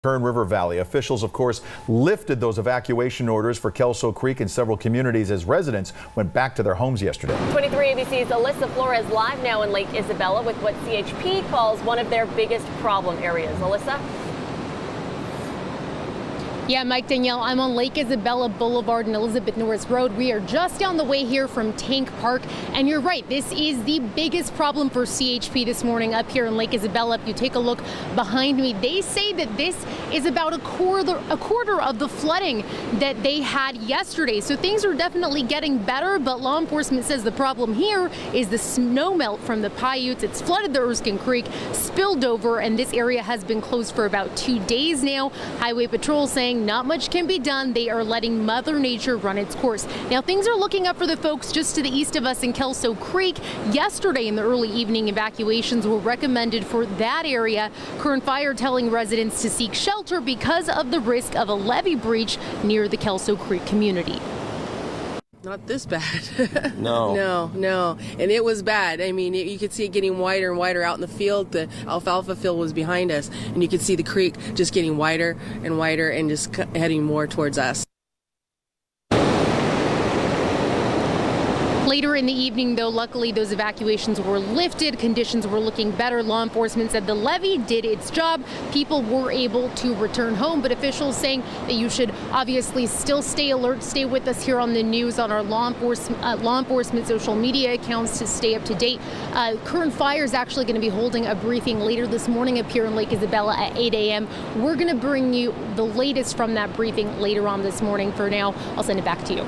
Kern River Valley. Officials, of course, lifted those evacuation orders for Kelso Creek and several communities as residents went back to their homes yesterday. 23 ABC's Alyssa Flores live now in Lake Isabella with what CHP calls one of their biggest problem areas. Alyssa? Yeah, Mike, Danielle, I'm on Lake Isabella Boulevard and Elizabeth Norris Road. We are just down the way here from Tank Park. And you're right, this is the biggest problem for CHP this morning up here in Lake Isabella. If you take a look behind me, they say that this is about a quarter of the flooding that they had yesterday. So things are definitely getting better, but law enforcement says the problem here is the snow melt from the Paiutes. It's flooded the Erskine Creek, spilled over, and this area has been closed for about 2 days now. Highway Patrol saying not much can be done. They are letting Mother Nature run its course. Now, things are looking up for the folks just to the east of us in Kelso Creek. Yesterday in the early evening, evacuations were recommended for that area. Kern Fire telling residents to seek shelter because of the risk of a levee breach near the Kelso Creek community. Not this bad. No. No. And it was bad. I mean, you could see it getting wider and wider out in the field. The alfalfa field was behind us, and you could see the creek just getting wider and wider and just heading more towards us. Later in the evening, though, luckily those evacuations were lifted. Conditions were looking better. Law enforcement said the levee did its job. People were able to return home, but officials saying that you should obviously still stay alert. Stay with us here on the news on our law enforcement social media accounts to stay up to date. Kern Fire is actually going to be holding a briefing later this morning up here in Lake Isabella at 8 a.m. We're going to bring you the latest from that briefing later on this morning. For now, I'll send it back to you.